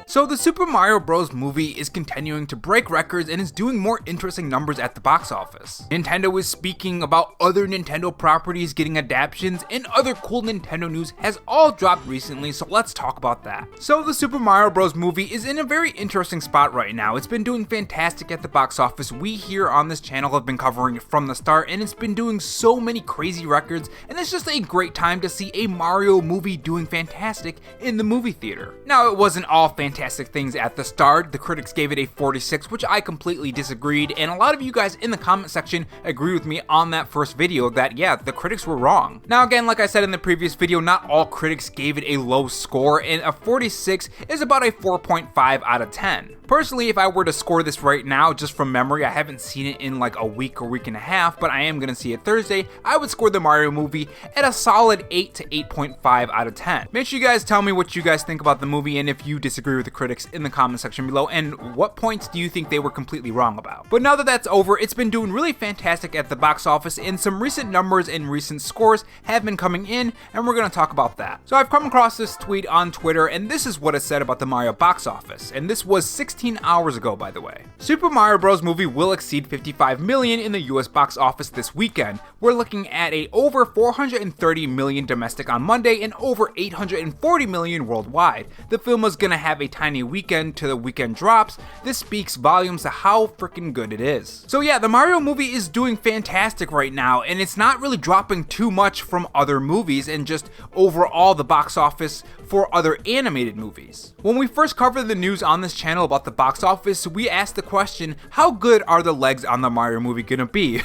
So the Super Mario Bros. Movie is continuing to break records and is doing more interesting numbers at the box office. Nintendo is speaking about other Nintendo properties getting adaptations, and other cool Nintendo news has all dropped recently, so let's talk about that. So the Super Mario Bros. Movie is in a very interesting spot right now. It's been doing fantastic at the box office. We here on this channel have been covering it from the start, and it's been doing so many crazy records, and it's just a great time to see a Mario movie doing fantastic in the movie theater. Now, it wasn't all fantastic things at the start. The critics gave it a 46, which I completely disagreed, and a lot of you guys in the comment section agree with me on that first video that, yeah, the critics were wrong. Now again, like I said in the previous video, not all critics gave it a low score, and a 46 is about a 4.5 out of 10. Personally, if I were to score this right now, just from memory, I haven't seen it in like a week or week and a half, but I am going to see it Thursday, I would score the Mario movie at a solid 8 to 8.5 out of 10. Make sure you guys tell me what you guys think about the movie and if you disagree with the critics in the comment section below, and what points do you think they were completely wrong about. But now that that's over, it's been doing really fantastic at the box office, and some recent numbers and recent scores have been coming in, and we're going to talk about that. So I've come across this tweet on Twitter, and this is what it said about the Mario box office, and this was 16 hours ago, by the way. Super Mario Bros. Movie will exceed 55 million in the US box office this weekend. We're looking at a over 430 million domestic on Monday and over 840 million worldwide. The film is gonna have a tiny weekend to the weekend drops. This speaks volumes to how freaking good it is. So yeah, the Mario movie is doing fantastic right now, and it's not really dropping too much from other movies and just overall the box office for other animated movies. When we first covered the news on this channel about the box office, we asked the question, how good are the legs on the Mario movie gonna be?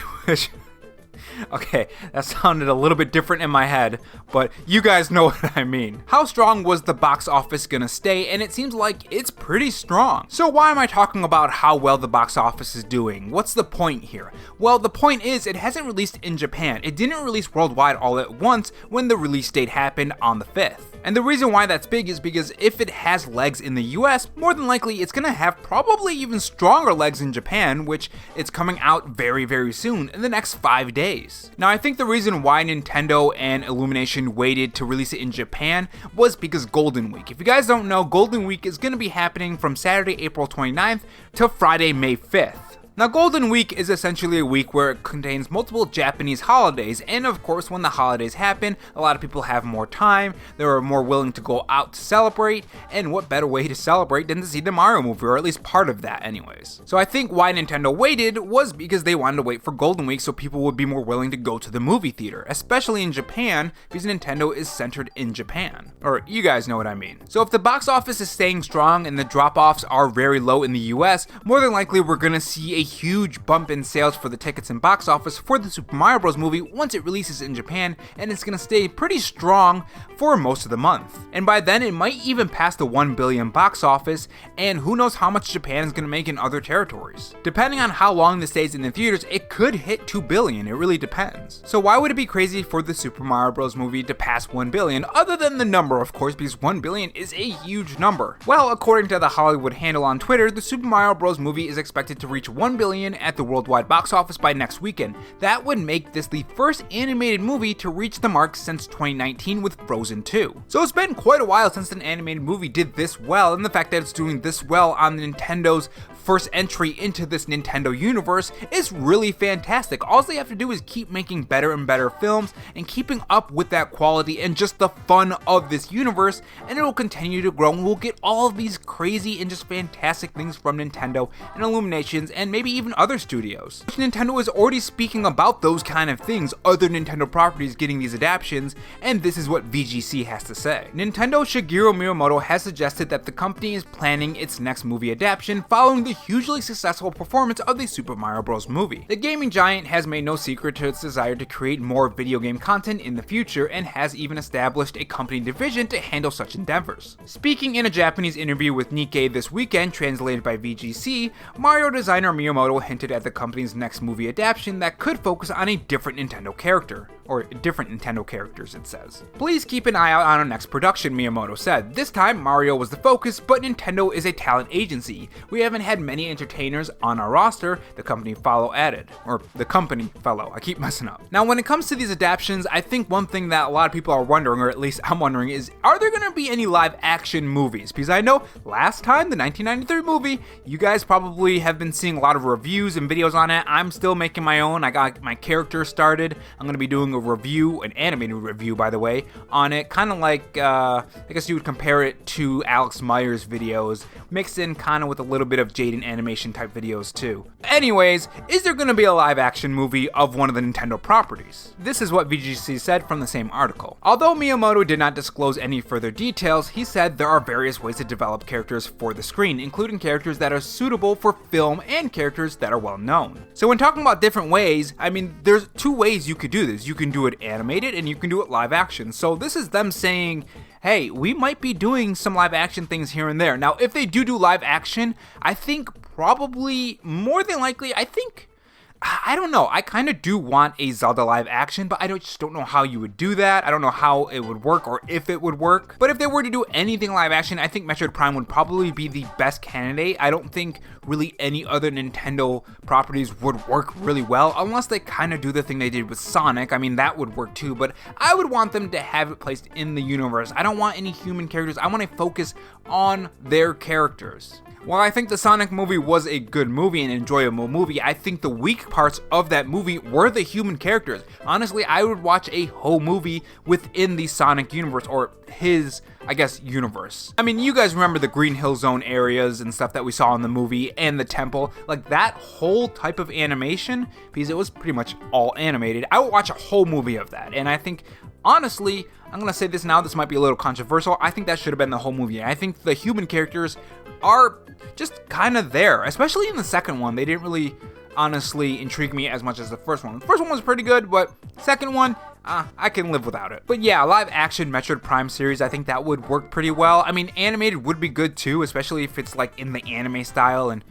Okay, that sounded a little bit different in my head, but you guys know what I mean. How strong was the box office gonna stay? And it seems like it's pretty strong. So why am I talking about how well the box office is doing? What's the point here? Well, the point is it hasn't released in Japan. It didn't release worldwide all at once when the release date happened on the 5th. And the reason why that's big is because if it has legs in the US, more than likely it's gonna have probably even stronger legs in Japan, which it's coming out very, very soon in the next 5 days. Now, I think the reason why Nintendo and Illumination waited to release it in Japan was because Golden Week. If you guys don't know, Golden Week is gonna be happening from Saturday, April 29th to Friday, May 5th. Now, Golden Week is essentially a week where it contains multiple Japanese holidays, and of course when the holidays happen, a lot of people have more time, they're more willing to go out to celebrate, and what better way to celebrate than to see the Mario movie, or at least part of that anyways. So I think why Nintendo waited was because they wanted to wait for Golden Week so people would be more willing to go to the movie theater, especially in Japan, because Nintendo is centered in Japan. Or you guys know what I mean. So if the box office is staying strong and the drop-offs are very low in the US, more than likely we're gonna see a huge bump in sales for the tickets and box office for the Super Mario Bros. Movie once it releases in Japan, and it's gonna stay pretty strong for most of the month. And by then it might even pass the 1 billion box office, and who knows how much Japan is gonna make in other territories. Depending on how long this stays in the theaters, it could hit 2 billion, it really depends. So why would it be crazy for the Super Mario Bros. Movie to pass 1 billion, other than the number of course, because 1 billion is a huge number? Well, according to the Hollywood Handle on Twitter, the Super Mario Bros. Movie is expected to reach 1 billion at the worldwide box office by next weekend. That would make this the first animated movie to reach the mark since 2019 with Frozen 2. So it's been quite a while since an animated movie did this well, and the fact that it's doing this well on Nintendo's first entry into this Nintendo universe is really fantastic. All they have to do is keep making better and better films and keeping up with that quality and just the fun of this universe, and it will continue to grow, and we'll get all of these crazy and just fantastic things from Nintendo and Illuminations and maybe even other studios. Nintendo is already speaking about those kind of things, other Nintendo properties getting these adaptations, and this is what VGC has to say. Nintendo Shigeru Miyamoto has suggested that the company is planning its next movie adaptation following the hugely successful performance of the Super Mario Bros. Movie. The gaming giant has made no secret to its desire to create more video game content in the future, and has even established a company division to handle such endeavors. Speaking in a Japanese interview with Nikkei this weekend, translated by VGC, Mario designer Miyamoto hinted at the company's next movie adaptation that could focus on a different Nintendo character. or different Nintendo characters, it says. Please keep an eye out on our next production, Miyamoto said. This time, Mario was the focus, but Nintendo is a talent agency. We haven't had many entertainers on our roster, the company fellow added. Or the company fellow, I keep messing up. Now, when it comes to these adaptations, I think one thing that a lot of people are wondering, or at least I'm wondering, is are there going to be any live action movies? Because I know last time, the 1993 movie, you guys probably have been seeing a lot of reviews and videos on it. I'm still making my own. I got my character started. I'm going to be doing a review, an animated review, by the way, on it. Kind of like, I guess you would compare it to Alex Meyer's videos, mixed in kind of with a little bit of Jaden animation type videos too. Anyways, is there going to be a live action movie of one of the Nintendo properties? This is what VGC said from the same article. Although Miyamoto did not disclose any further details, he said there are various ways to develop characters for the screen, including characters that are suitable for film and characters that are well known. So when talking about different ways, I mean, there's two ways you could do this. You can do it animated and you can do it live action. So this is them saying, hey, we might be doing some live action things here and there. Now, if they do live action, I think probably more than likely, I don't know. I kind of do want a Zelda live action, but I just don't know how you would do that. I don't know how it would work or if it would work. But if they were to do anything live action, I think Metroid Prime would probably be the best candidate. I don't think really any other Nintendo properties would work really well, unless they kind of do the thing they did with Sonic. I mean, that would work too, but I would want them to have it placed in the universe. I don't want any human characters. I want to focus on their characters. While I think the Sonic movie was a good movie and enjoyable movie, I think the weak parts of that movie were the human characters. Honestly, I would watch a whole movie within the Sonic universe, or his, I guess, universe. I mean, you guys remember the Green Hill Zone areas and stuff that we saw in the movie, and the temple, like that whole type of animation, because it was pretty much all animated. I would watch a whole movie of that, and I think, honestly, I'm gonna say this now, this might be a little controversial, I think that should have been the whole movie. I think the human characters are just kind of there, especially in the second one. They didn't really honestly intrigue me as much as the first one. The first one was pretty good, but second one, I can live without it. But yeah, live action Metroid Prime series, I think that would work pretty well. I mean, animated would be good too, especially if it's like in the anime style, and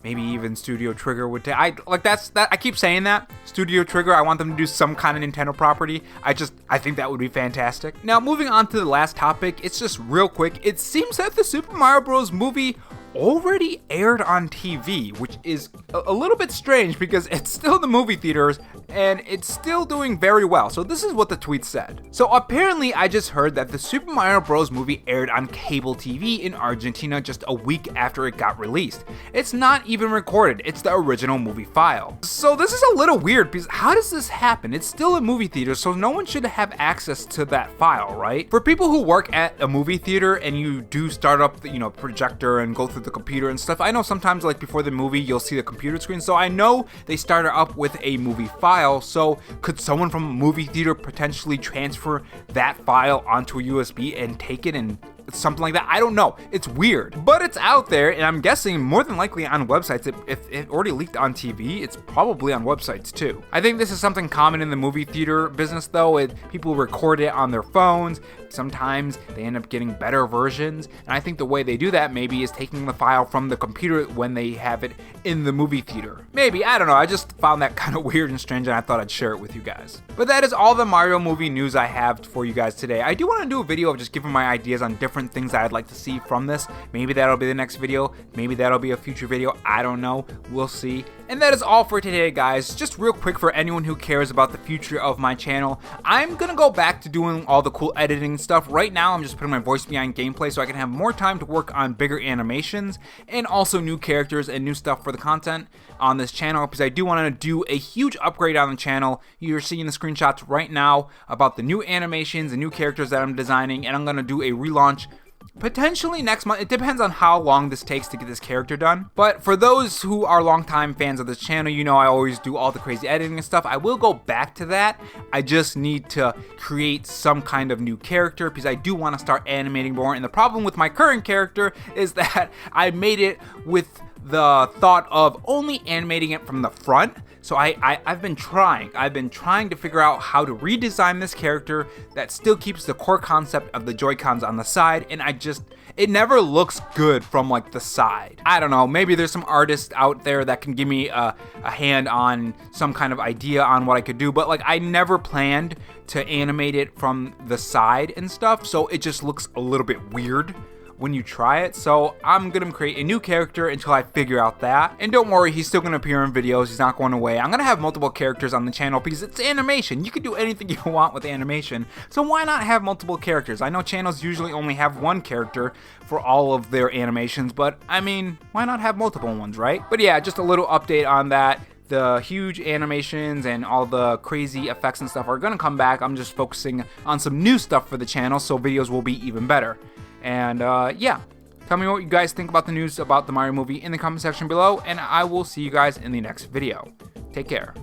maybe even Studio Trigger would I keep saying that. Studio Trigger, I want them to do some kind of Nintendo property. I think that would be fantastic. Now, moving on to the last topic, it's just real quick. It seems that the Super Mario Bros. Movie already aired on TV, which is a little bit strange because it's still in the movie theaters and it's still doing very well. So this is what the tweet said. So apparently I just heard that the Super Mario Bros. Movie aired on cable TV in Argentina just a week after it got released. It's not even recorded, it's the original movie file. So this is a little weird because how does this happen? It's still in movie theaters, so no one should have access to that file, right? For people who work at a movie theater and you do start up the, projector and go through the computer and stuff, I know sometimes like before the movie you'll see the computer screen, so I know they started up with a movie file. So could someone from a movie theater potentially transfer that file onto a USB and take it and something like that? I don't know. It's weird, but it's out there, and I'm guessing more than likely on websites. If it already leaked on TV, it's probably on websites too. I think this is something common in the movie theater business though. People record it on their phones. Sometimes they end up getting better versions, and I think the way they do that maybe is taking the file from the computer when they have it in the movie theater. Maybe, I don't know. I just found that kind of weird and strange, and I thought I'd share it with you guys. But that is all the Mario movie news I have for you guys today. I do want to do a video of just giving my ideas on different things that I'd like to see from this. Maybe that'll be the next video. Maybe that'll be a future video. I don't know. We'll see. And that is all for today, guys. Just real quick for anyone who cares about the future of my channel, I'm gonna go back to doing all the cool editing stuff. Right now, I'm just putting my voice behind gameplay so I can have more time to work on bigger animations and also new characters and new stuff for the content on this channel, because I do want to do a huge upgrade on the channel. You're seeing the screenshots right now about the new animations and new characters that I'm designing, and I'm going to do a relaunch potentially next month. It depends on how long this takes to get this character done. But for those who are longtime fans of this channel, I always do all the crazy editing and stuff. I will go back to that. I just need to create some kind of new character because I do want to start animating more. And the problem with my current character is that I made it with the thought of only animating it from the front. So I've been trying to figure out how to redesign this character that still keeps the core concept of the Joy-Cons on the side, and it never looks good from like the side. I don't know, maybe there's some artists out there that can give me a hand on some kind of idea on what I could do, but like I never planned to animate it from the side and stuff, so it just looks a little bit weird when you try it. So I'm gonna create a new character until I figure out that. And don't worry, he's still gonna appear in videos, he's not going away. I'm gonna have multiple characters on the channel because it's animation. You can do anything you want with animation, so why not have multiple characters? I know channels usually only have one character for all of their animations, but I mean, why not have multiple ones, right? But yeah, just a little update on that. The huge animations and all the crazy effects and stuff are gonna come back. I'm just focusing on some new stuff for the channel, so videos will be even better. And yeah, tell me what you guys think about the news about the Mario movie in the comment section below, and I will see you guys in the next video. Take care.